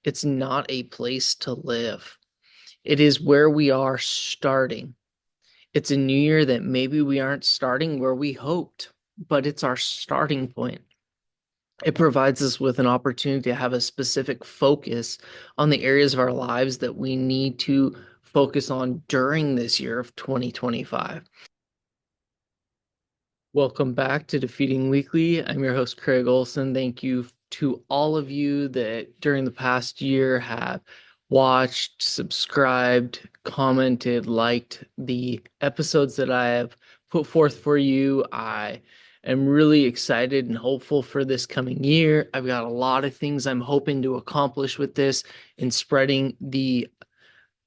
It's not a place to live. It is where we are starting. It's a new year that maybe we aren't starting where we hoped, but it's our starting point. It provides us with an opportunity to have a specific focus on the areas of our lives that we need to focus on during this year of 2025. Welcome back to Defeating Weekly. I'm your host, Craig Olson. Thank you to all of you that during the past year have watched, subscribed, commented, liked the episodes that I have put forth for you. I am really excited and hopeful for this coming year. I've got a lot of things I'm hoping to accomplish with this in spreading the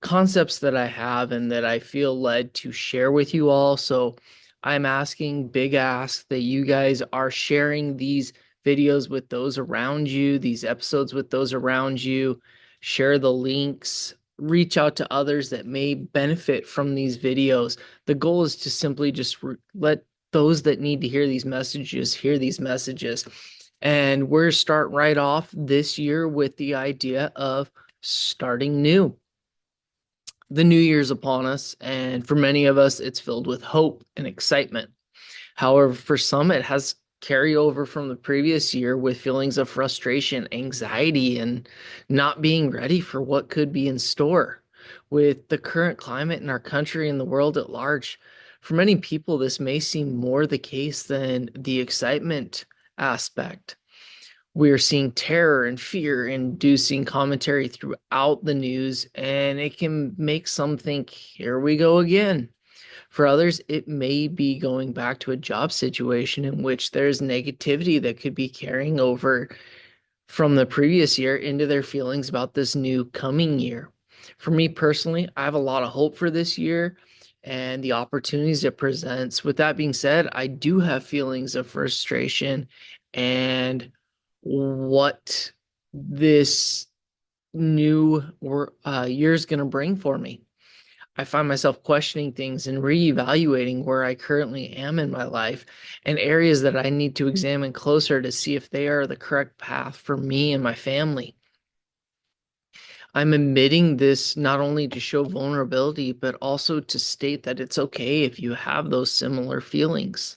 concepts that I have and that I feel led to share with you all. So I'm asking, big ask, that you guys are sharing these videos with those around you, these episodes with those around you. Share the links, reach out to others that may benefit from these videos. The goal is to simply just let those that need to hear these messages. And we're starting right off this year with the idea of starting new. The new year's upon us, and for many of us, it's filled with hope and excitement. However, for some, it has carryover from the previous year with feelings of frustration, anxiety, and not being ready for what could be in store. With the current climate in our country and the world at large, for many people, this may seem more the case than the excitement aspect. We're seeing terror and fear inducing commentary throughout the news, and it can make some think, here we go again. For others, it may be going back to a job situation in which there's negativity that could be carrying over from the previous year into their feelings about this new coming year. For me personally, I have a lot of hope for this year and the opportunities it presents. With that being said, I do have feelings of frustration and what this new year is going to bring for me. I find myself questioning things and reevaluating where I currently am in my life and areas that I need to examine closer to see if they are the correct path for me and my family. I'm admitting this not only to show vulnerability, but also to state that it's okay if you have those similar feelings.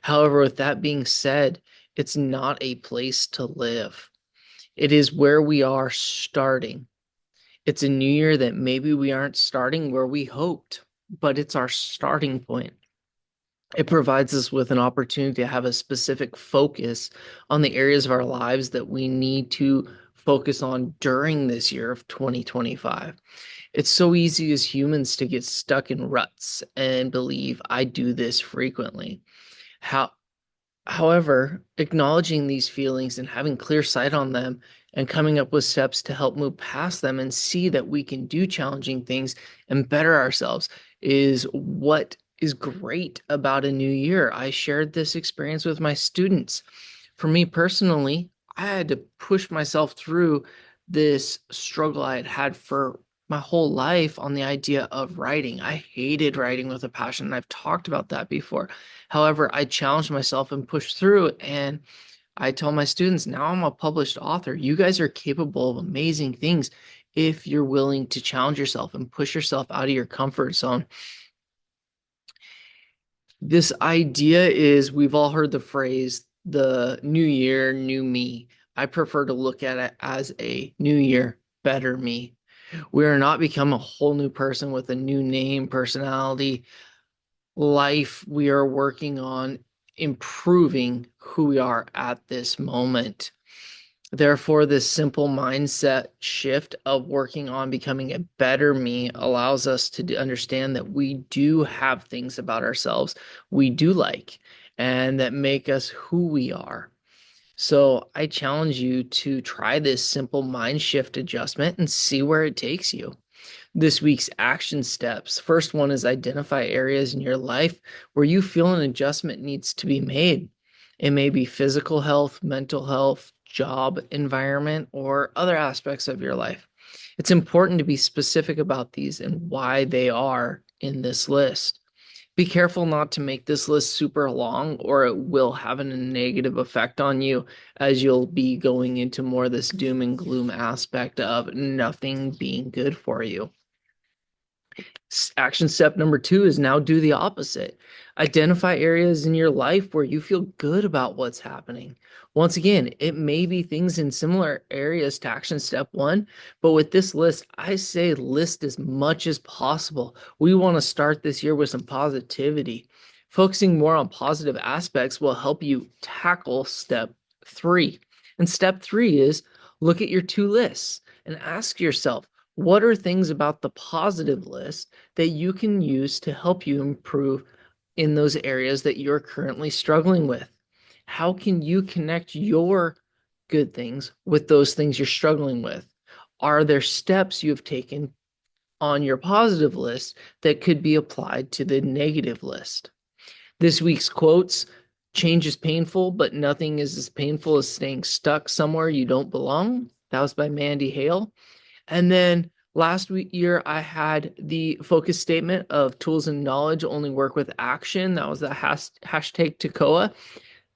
However, with that being said, it's not a place to live. It is where we are starting. It's a new year that maybe we aren't starting where we hoped, but it's our starting point. It provides us with an opportunity to have a specific focus on the areas of our lives that we need to focus on during this year of 2025. It's so easy as humans to get stuck in ruts and believe I do this frequently. How However, acknowledging these feelings and having clear sight on them and coming up with steps to help move past them and see that we can do challenging things and better ourselves is what is great about a new year. I shared this experience with my students. For me personally, I had to push myself through this struggle I had had for my whole life on the idea of writing. I hated writing with a passion, and I've talked about that before. However, I challenged myself and pushed through, and I tell my students, now I'm a published author. You guys are capable of amazing things if you're willing to challenge yourself and push yourself out of your comfort zone. This idea is, we've all heard the phrase, the new year, new me. I prefer to look at it as a new year, better me. We are not become a whole new person with a new name, personality, life. We are working on improving who we are at this moment. Therefore, this simple mindset shift of working on becoming a better me allows us to understand that we do have things about ourselves we do like and that make us who we are. So I challenge you to try this simple mind shift adjustment and see where it takes you. This week's action steps. First one is identify areas in your life where you feel an adjustment needs to be made. It may be physical health, mental health, job environment, or other aspects of your life. It's important to be specific about these and why they are in this list. Be careful not to make this list super long, or it will have a negative effect on you as you'll be going into more of this doom and gloom aspect of nothing being good for you. Action step number 2 is now do the opposite. Identify areas in your life where you feel good about what's happening. Once again, it may be things in similar areas to action step 1, but with this list, I say list as much as possible. We want to start this year with some positivity. Focusing more on positive aspects will help you tackle step 3. And step 3 is look at your 2 lists and ask yourself, what are things about the positive list that you can use to help you improve in those areas that you're currently struggling with? How can you connect your good things with those things you're struggling with? Are there steps you have taken on your positive list that could be applied to the negative list? This week's quotes: change is painful, but nothing is as painful as staying stuck somewhere you don't belong. That was by Mandy Hale. And then year, I had the focus statement of tools and knowledge only work with action. That was the hashtag Tekoa.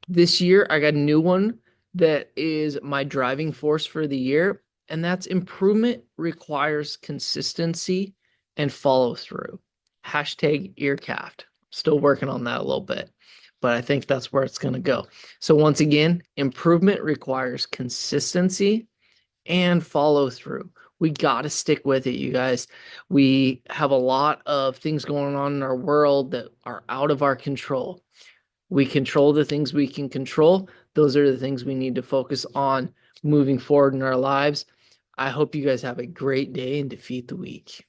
This year, I got a new one that is my driving force for the year, and that's improvement requires consistency and follow through. Hashtag earcaft. Still working on that a little bit, but I think that's where it's going to go. So once again, improvement requires consistency and follow through. We got to stick with it, you guys. We have a lot of things going on in our world that are out of our control. We control the things we can control. Those are the things we need to focus on moving forward in our lives. I hope you guys have a great day and defeat the week.